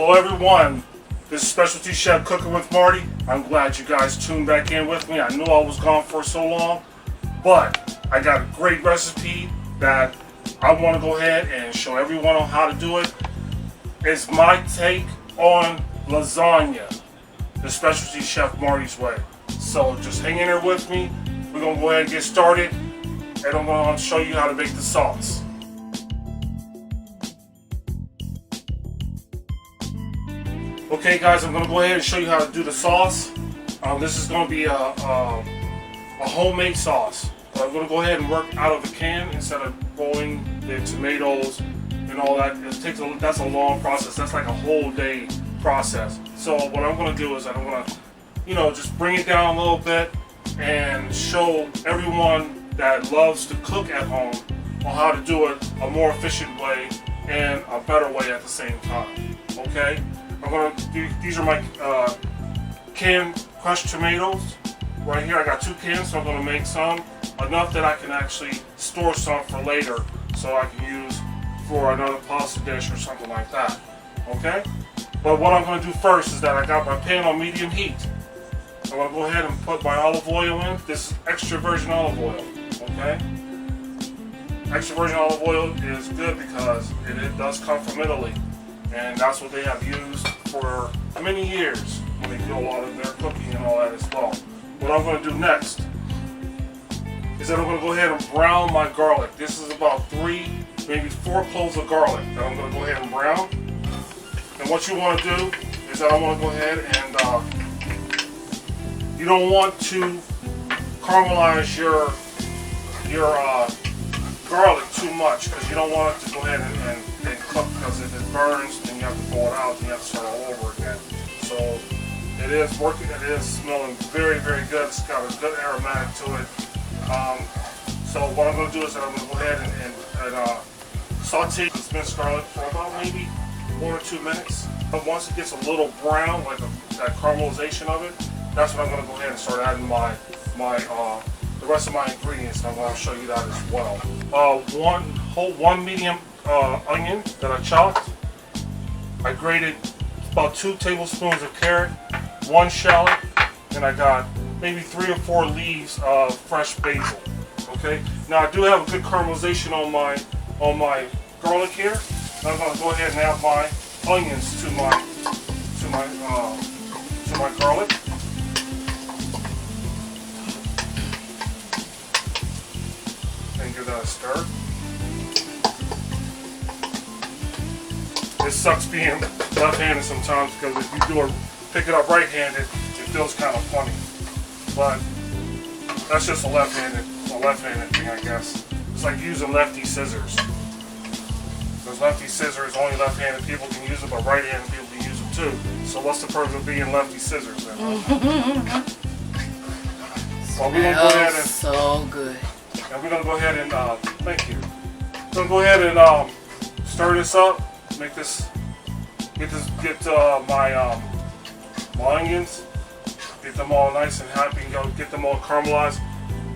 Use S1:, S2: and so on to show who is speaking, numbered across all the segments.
S1: Hello everyone, this is Specialty Chef Cooking with Marty. I'm glad you guys tuned back in with me. I knew I was gone for so long, but I got a great recipe that I want to go ahead and show everyone on how to do it. It's my take on lasagna, the Specialty Chef Marty's way. So just hang in there with me. We're going to go ahead and get started, and I'm going to show you how to make the sauce. Okay guys, I'm going to go ahead and show you how to do the sauce. This is going to be a homemade sauce. I'm going to go ahead and work out of the can instead of boiling the tomatoes and all that. That's a long process. That's like a whole day process. So what I'm going to do is I'm going to, just bring it down a little bit and show everyone that loves to cook at home on how to do it a more efficient way and a better way at the same time. Okay? I'm going to do, these are my canned crushed tomatoes. Right here I got 2 cans, so I'm going to make some. Enough that I can actually store some for later so I can use for another pasta dish or something like that. Okay? But what I'm going to do first is that I got my pan on medium heat. I'm going to go ahead and put my olive oil in. This is extra virgin olive oil. Okay? Extra virgin olive oil is good because it does come from Italy. And that's what they have used for many years when they do a lot of their cooking and all that as well. What I'm going to do next is that I'm going to go ahead and brown my garlic. This is about 3, maybe 4 cloves of garlic that I'm going to go ahead and brown. And what you want to do is that I want to go ahead and you don't want to caramelize your garlic too much because you don't want it to go ahead and cook, because if it burns then you have to pull it out and you have to start all over again. So it is working, it is smelling very, very good. It's got a good aromatic to it. So what I'm going to do is that I'm going to go ahead and saute this minced garlic for about maybe 1 or 2 minutes. But once it gets a little brown, like that caramelization of it, that's when I'm going to go ahead and start adding the rest of my ingredients, and I'm going to show you that as well. One medium onion that I chopped. I grated about 2 tablespoons of carrot, 1 shallot, and I got maybe 3 or 4 leaves of fresh basil. Okay. Now I do have a good caramelization on my garlic here. Now I'm going to go ahead and add my onions to my garlic. And give that a stir. It sucks being left-handed sometimes because if you pick it up right-handed, it feels kind of funny. But that's just a left-handed thing, I guess. It's like using lefty scissors. Because lefty scissors, only left-handed people can use them, but right-handed people can use them too. So what's the purpose of being lefty scissors then? Well, we're gonna go ahead and
S2: so good.
S1: And we're gonna go ahead and thank you. We're gonna go ahead and stir this up. Get my onions. Get them all nice and happy and go get them all caramelized.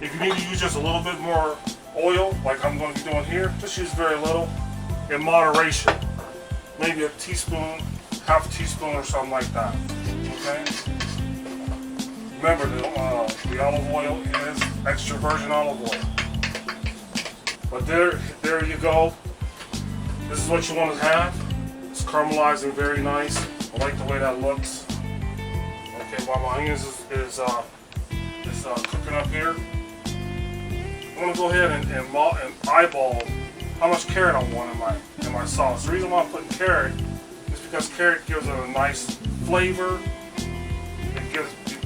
S1: If you need to use just a little bit more oil, like I'm going to be doing here, just use very little in moderation. Maybe a teaspoon, half a teaspoon or something like that. Okay? Remember, the olive oil is extra virgin olive oil. But there you go. This is what you want to have. It's caramelizing very nice. I like the way that looks. Okay, while my onions is cooking up here, I'm gonna go ahead and eyeball how much carrot I want in my sauce. The reason why I'm putting carrot is because carrot gives it a nice flavor.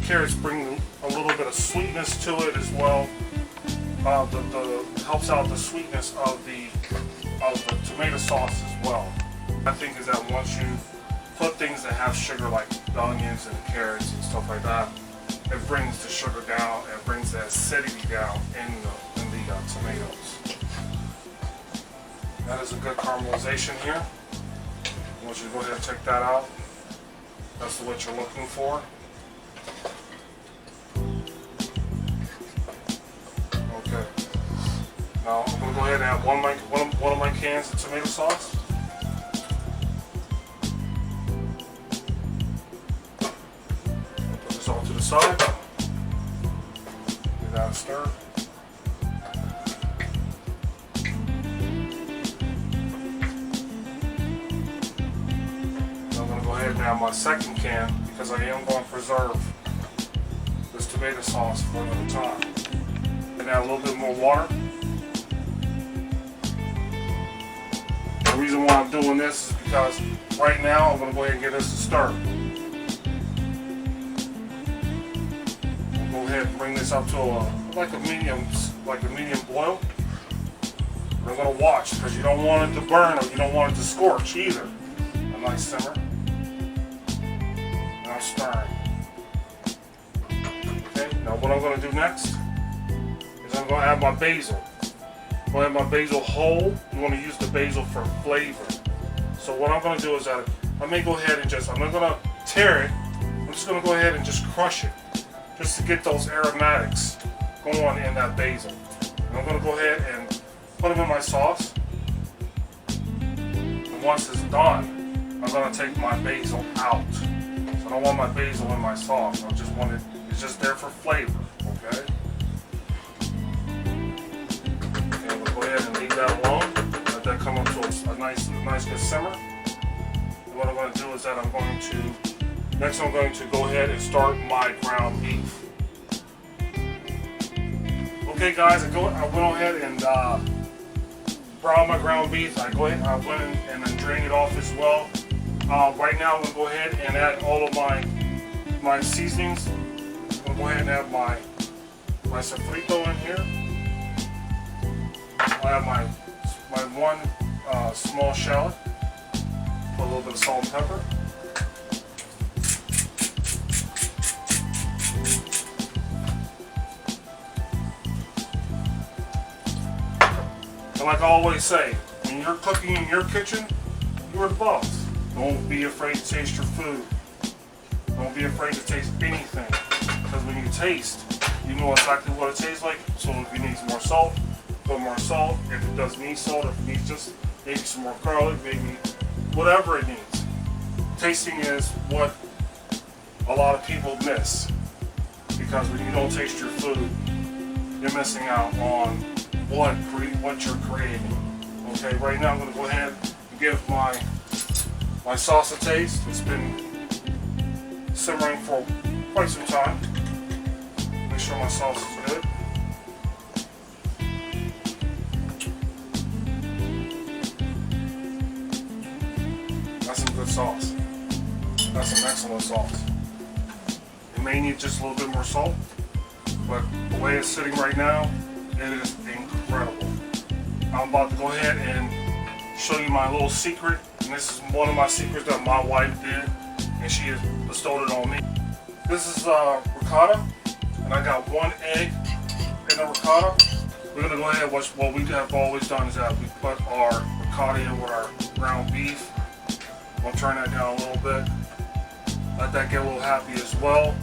S1: Carrots bring a little bit of sweetness to it as well. Helps out the sweetness of the tomato sauce as well. I think is that once you put things that have sugar like the onions and carrots and stuff like that, it brings the sugar down and brings the acidity down in the tomatoes. That is a good caramelization here. I want you to go ahead and check that out. That's what you're looking for. Okay. Now I'm going to go ahead and add one of my cans of tomato sauce. side. Give that a stir. Now I'm going to go ahead and add my second can because I am going to preserve this tomato sauce for another time. And add a little bit more water. The reason why I'm doing this is because right now I'm going to go ahead and give this a stir. We'll go ahead and bring this up to like a medium boil. We're going to watch because you don't want it to burn or you don't want it to scorch either. A nice simmer. And I'm stirring. Okay, now what I'm going to do next is I'm going to add my basil. I'm going to add my basil whole. You want to use the basil for flavor. So what I'm going to do is that I may go ahead and I'm not going to tear it. I'm just going to go ahead and just crush it. Just to get those aromatics going in that basil. And I'm going to go ahead and put them in my sauce. And once it's done, I'm going to take my basil out. So I don't want my basil in my sauce. I just want it, it's just there for flavor, okay? And we'll go ahead and leave that alone. Let that come up to a nice good simmer. And what I'm going to do is that I'm going to go ahead and start my ground beef. Okay guys, I went ahead and brown my ground beef. I went in and I drained it off as well. Right now I'm going to go ahead and add all of my seasonings. I'm going to go ahead and add my sofrito in here. I'll add my one small shallot. Put a little bit of salt and pepper. And like I always say, when you're cooking in your kitchen, you're the boss. Don't be afraid to taste your food. Don't be afraid to taste anything. Because when you taste, you know exactly what it tastes like. So if it needs more salt, put more salt. If it doesn't need salt, if it needs just maybe some more garlic, maybe whatever it needs. Tasting is what a lot of people miss. Because when you don't taste your food, you're missing out on what you're creating. Okay, right now I'm going to go ahead and give my sauce a taste. It's been simmering for quite some time. Make sure my sauce is good. That's some good sauce. That's some excellent sauce. It may need just a little bit more salt, but the way it's sitting right now, it is incredible. I'm about to go ahead and show you my little secret. And this is one of my secrets that my wife did, and she has bestowed it on me. This is ricotta, and I got 1 egg in the ricotta. We're gonna go ahead. What we have always done is that we put our ricotta in with our ground beef. I'll turn that down a little bit. Let that get a little happy as well.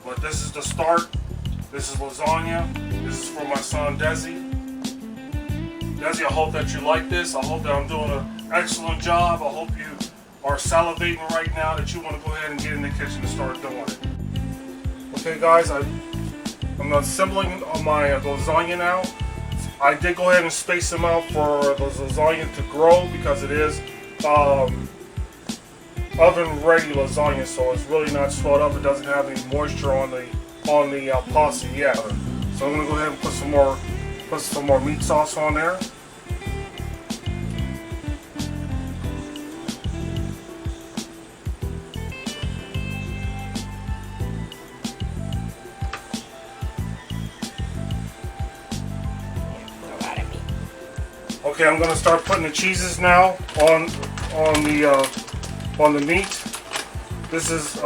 S1: But this is the start. This is lasagna. This is for my son Desi. Desi, I hope that you like this. I hope that I'm doing an excellent job. I hope you are salivating right now that you want to go ahead and get in the kitchen and start doing it. Okay guys, I'm assembling my lasagna now. I did go ahead and space them out for the lasagna to grow because it is oven ready lasagna, so it's really not swelled up. It doesn't have any moisture on the pasta yet. So I'm gonna go ahead and put some more meat sauce on there. Okay, I'm gonna start putting the cheeses now on the meat. This is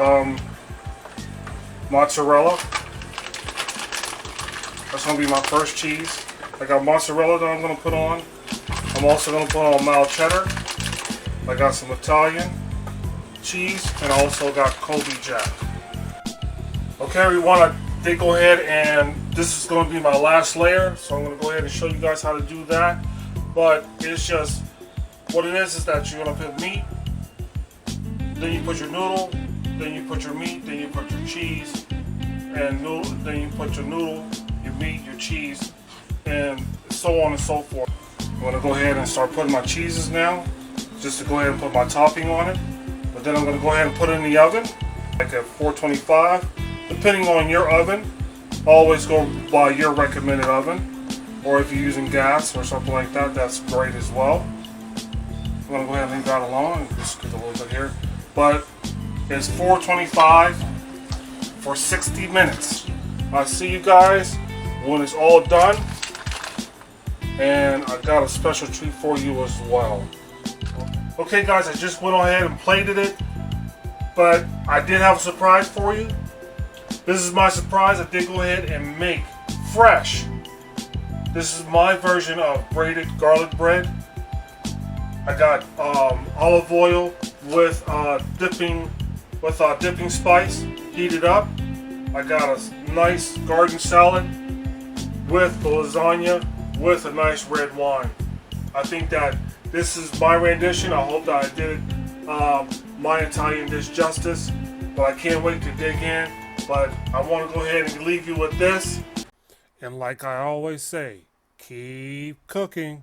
S1: mozzarella. That's gonna be my first cheese. I got mozzarella that I'm gonna put on. I'm also gonna put on mild cheddar. I got some Italian cheese, and I also got Kobe Jack. Okay, everyone, I did go ahead and this is gonna be my last layer, so I'm gonna go ahead and show you guys how to do that. But it's just, what it is that you're gonna put meat, then you put your noodle, then you put your meat, then you put your cheese, and noodle, then you put your noodle, your meat, your cheese, and so on and so forth. I'm going to go ahead and start putting my cheeses now, just to go ahead and put my topping on it. But then I'm going to go ahead and put it in the oven, like at 425. Depending on your oven, always go by your recommended oven. Or if you're using gas or something like that, that's great as well. I'm going to go ahead and leave that alone and just get a little bit here. But it's 425 for 60 minutes. I'll see you guys when it's all done. And I got a special treat for you as well. Okay guys, I just went ahead and plated it. But I did have a surprise for you. This is my surprise. I did go ahead and make fresh. This is my version of braided garlic bread. I got olive oil with dipping spice heated up. I got a nice garden salad with the lasagna with a nice red wine. I think that this is my rendition. I hope that I did my Italian dish justice, but I can't wait to dig in. But I want to go ahead and leave you with this. And like I always say, keep cooking.